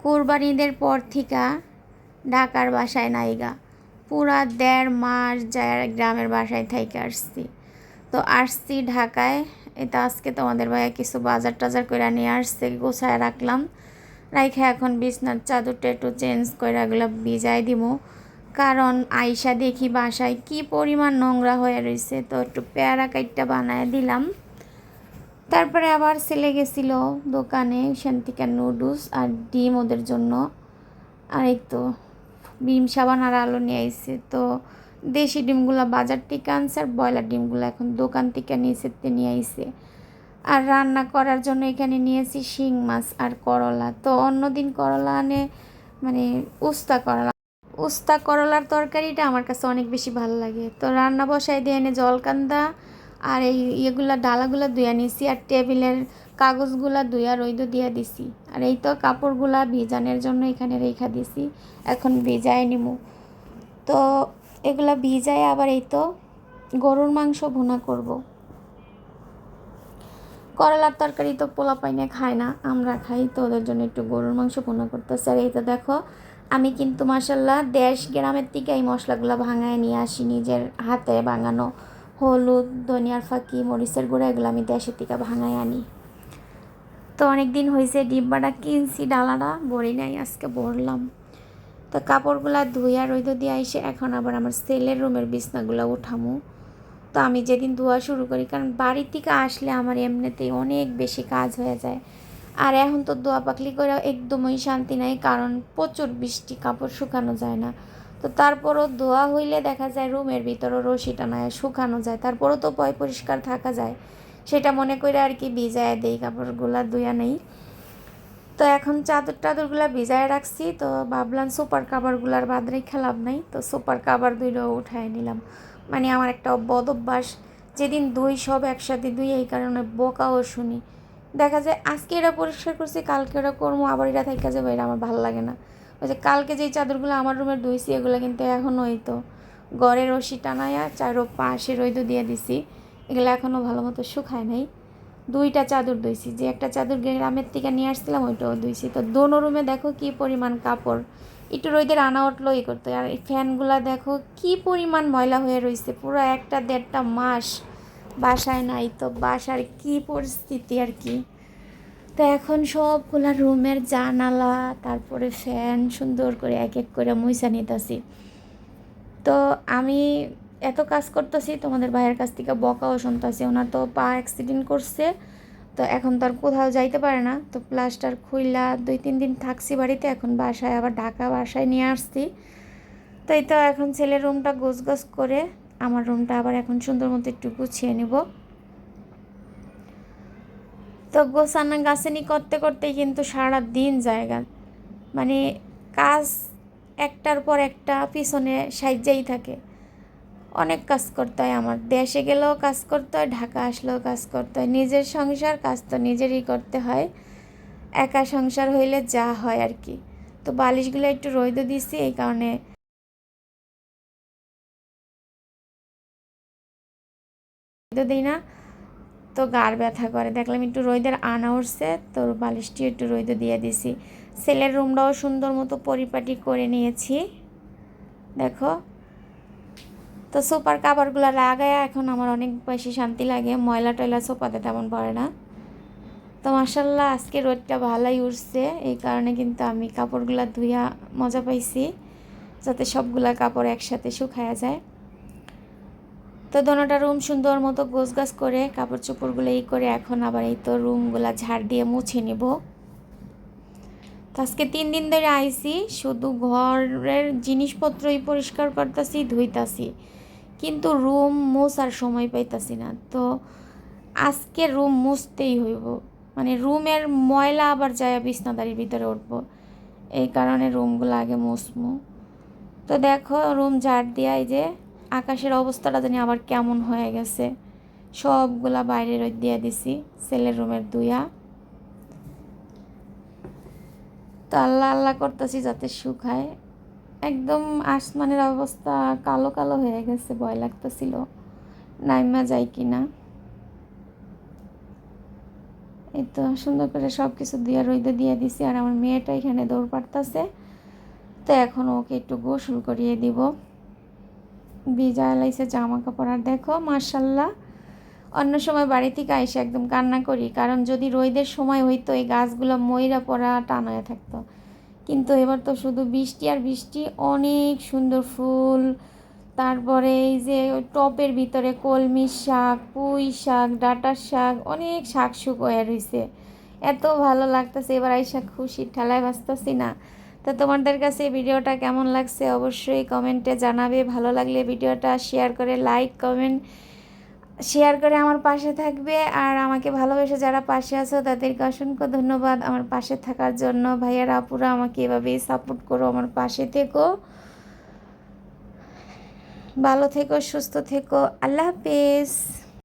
কোরবানিদের পর থেকে ঢাকার বাসায় নাইগা পুরা 1.5 মাস যায় গ্রামের বাসায় থাইকে আসছি। তো আসছি ঢাকায়। এটা আজকে তোমাদের ভাইয়া কিছু বাজার টাজার করে নিয়ে আসছে, গোছায় রাখলাম। রাইখে এখন বিছনার চাদরটা একটু চেঞ্জ করে এগুলো ভিজাই দিব, কারণ আইসা দেখি বাসায় কি পরিমাণ নোংরা হয়ে রয়েছে। তো একটু পেয়ারা কাইটটা বানায় দিলাম। তারপরে আবার ছেলে গেছিল দোকানে, শান্তিকা নুডলস আর ডিম ওদের জন্য। আর এই তো ডিম সাবান আর আলু নিয়ে আইছে। তো দেশি ডিমগুলো বাজার থেকে আনছে, আর ব্রয়লার ডিমগুলো এখন দোকান থেকে নিয়ে আইছে। আর রান্না করার জন্য এখানে নিয়েছি শিং মাছ আর করলা। তো অন্যদিন করলা আনে, মানে উস্তা করলার তরকারিটা আমার কাছে অনেক বেশি ভালো লাগে। তো রান্না বসাই দিয়ে এনে জলকান্দা আর এই ইয়েগুলা ডালাগুলা ধুয়ে নিছি, আর টেবিলের কাগজগুলা ধুয়া রইদ দিয়া দিছি। আর এই তো কাপড়গুলা ভিজানোর জন্য এখানে রেখা দিছি, এখন ভিজায় নিমু। তো এগুলা ভিজায় আবার এই তো গরুর মাংস ভুনা করব। করলার তরকারি তো পোলা পাইনে খায় না, আমরা খাই। তো ওদের জন্য একটু গরুর মাংস ভুনা করতেছে। আর এই তো দেখো আমি কিন্তু মাসাল্লাহ দেশ গ্রামের থেকে এই মশলাগুলো ভাঙায় নিয়ে আসি, নিজের হাতে ভাঙানো। হলুদ, ধনিয়ার ফাঁকি, মরিচের গুঁড়া এগুলো আমি দেশের থেকে ভাঙায় আনি। তো অনেক দিন হয়েছে ডিব্বাটা কিনছি, ডালাটা ভরি নাই, আজকে ভরলাম। তো কাপড়গুলা ধুইয়া রইদ দিয়ে এসে এখন আবার আমার সেলের রুমের বিছনাগুলো উঠামু। তো আমি যেদিন ধোয়া শুরু করি, কারণ বাড়ি থেকে আসলে আমার এমনিতেই অনেক বেশি কাজ হয়ে যায়। আর এখন তো ধোয়া পাকলি করে একদমই শান্তি নাই, কারণ প্রচুর বৃষ্টি, কাপড় শুকানো যায় না। তো তারপরও ধোয়া হইলে দেখা যায় রুমের ভিতরও রশি টানায় শুকানো যায়, তারপরও তো পরিষ্কার থাকা যায়। সেটা মনে করে আর কি ভিজায় দেই, কাপড়গুলা ধুয়া নেই। তো এখন চাদরগুলো ভিজায় রাখছি। তো ভাবলাম সুপার কাভারগুলার বাদ রেখে লাভ নাই, তো সুপার কাভার দুইটাও উঠায় নিলাম। মানে আমার একটা বদ অভ্যাস, যেদিন দুই সব একসাথে দুই, এই কারণে বকাও শুনি। দেখা যায় আজকে এটা পরিষ্কার করছি, কালকে এটা করবো, আবার এটা থেকে যাবো, এটা আমার ভালো লাগে না। ওই যে কালকে যেই চাদরগুলো আমার রুমের ধুইছি এগুলো কিন্তু এখনও ওই তো গড়ে রশি টানায়া চারো পাশে রইদ দিয়ে দিছি, এগুলো এখনও ভালো মতো শুকায় নাই। দুইটা চাদর ধুইছি, যে একটা চাদর গ্রামের থেকে নিয়ে আসছিলাম ওইটাও ধুইছি। তো দোনো রুমে দেখো কি পরিমাণ কাপড়, একটু রোদের আনা উঠলো ই করতে। আর এই ফ্যানগুলা দেখো কি পরিমাণ ময়লা হয়ে রয়েছে, পুরো 1-1.5 মাস বাসায় নাই। তো বাসার কি পরিস্থিতি আর কি। তো এখন সবগুলা রুমের জানালা, তারপরে ফ্যান সুন্দর করে এক এক করে মুইসা নিতেছি। তো আমি এত কাজ করতেছি, তোমাদের ভাইয়ের কাছ থেকে বকাও শুনতেছি। ওনার তো পা অ্যাক্সিডেন্ট করছে, তো এখন তো আর কোথাও যাইতে পারে না। তো প্লাস্টার খুইলা 2-3 দিন থাকছি বাড়িতে, এখন বাসায় আবার ঢাকা বাসায় নিয়ে আসছি। তো এই তো এখন ছেলের রুমটা গোছগাছ করে আমার রুমটা আবার এখন সুন্দর মতো একটু গুছিয়ে নিব। তো গোছানো গাছানি করতে করতেই কিন্তু সারা দিন জায়গা, মানে কাজ একটার পর একটা পিছনে সাইজেই থাকে। অনেক কাজ করতে হয় আমার, দেশে গেলেও কাজ করতে হয়, ঢাকা আসলেও কাজ করতে হয়। নিজের সংসার, কাজ তো নিজেরই করতে হয়। একা সংসার হইলে যা হয় আর কি। তো বালিশগুলো একটু রোদে দিছি, এই কারণে রোদে দিই না, তো গার ব্যথা করে। দেখলাম একটু রোদের আনা উঠছে, তো বালিশটি একটু রোদে দিয়ে দিছি। ছেলের রুমটাও সুন্দর মতো পরিপাটি করে নিয়েছি দেখো। তো সোফার কাভারগুলো লাগায় এখন আমার অনেক বেশি শান্তি লাগে, ময়লা টয়লা সোফাতে তেমন পড়ে না। তো মাশাল্লাহ আজকে রোদটা ভালোই উঠছে, এই কারণে কিন্তু আমি কাপড়গুলো ধুইয়া মজা পাইছি, যাতে সবগুলা কাপড় একসাথে শুকায়া যায়। তো দোনোটা রুম সুন্দর মতো গোছগাছ করে কাপড় চোপড়গুলো করে এখন আবার এই তো রুমগুলা ঝাড় দিয়ে মুছে নিব। তো আজকে 3 দিন ধরে আইছি, শুধু ঘরের জিনিসপত্রই পরিষ্কার করতেছি, ধুইতাছি, কিন্তু রুম মোছার সময় পাইতাছি না। তো আজকে রুম মুছতেই হইব, মানে রুমের ময়লা আবার যায় বিছনাদারির ভিতরে উঠবো, এই কারণে রুমগুলো আগে মুছমু। তো দেখো রুম ঝাড় দিয়া এই যে আকাশের অবস্থাটা জানি আবার কেমন হয়ে গেছে, সবগুলা বাইরে রোদ দিয়ে দিছি ছেলের রুমের ধুইয়া। তো আল্লাহ আল্লাহ করতেছি যাতে শুকায়। একদম আসমানের অবস্থা কালো কালো হয়ে গেছে, ভয় লাগতেছিল নাইমা যায় কি না। এই তো সুন্দর করে সব কিছু দিয়ে রইদে দিয়ে দিছি। আর আমার মেয়েটা এখানে দৌড় পাড়তাছে, তো এখন ওকে একটু গোসল করিয়ে দিব। ভিজা লাইছে জামা কাপড়। আর দেখো মাশাল্লাহ, অন্য সময় বাড়ি থেকে আইসে একদম কান্না করি, কারণ যদি রোদের সময় হইতো এই গাছগুলো ময়রা পড়া টান হয়ে থাকতো, কিন্তু এবার তো শুধু বৃষ্টি আর বৃষ্টি। অনেক সুন্দর ফুল, তারপরে এই যে টপের ভিতরে কলমি শাক, পুঁই শাক, ডাঁটার শাক, অনেক শাক শুকোয়া রয়েছে। এত ভালো লাগতেছে, এবার আইসা খুশির ঠেলায় বাঁচতেছি না। তো তোমাদের কাছে ভিডিওটা কেমন লাগছে অবশ্যই কমেন্টে জানাবে। ভালো লাগলে ভিডিওটা শেয়ার করে, লাইক কমেন্ট শেয়ার করে আমার পাশে থাকবে। আর আমাকে ভালোবেসে যারা পাশে আছো তাদেরকে অসংখ্য ধন্যবাদ আমার পাশে থাকার জন্য। ভাইয়ারা আপুরা আমাকে এভাবেই সাপোর্ট করো, আমার পাশে থেকো। ভালো থেকো, সুস্থ থেকো। আল্লাহ হাফেজ।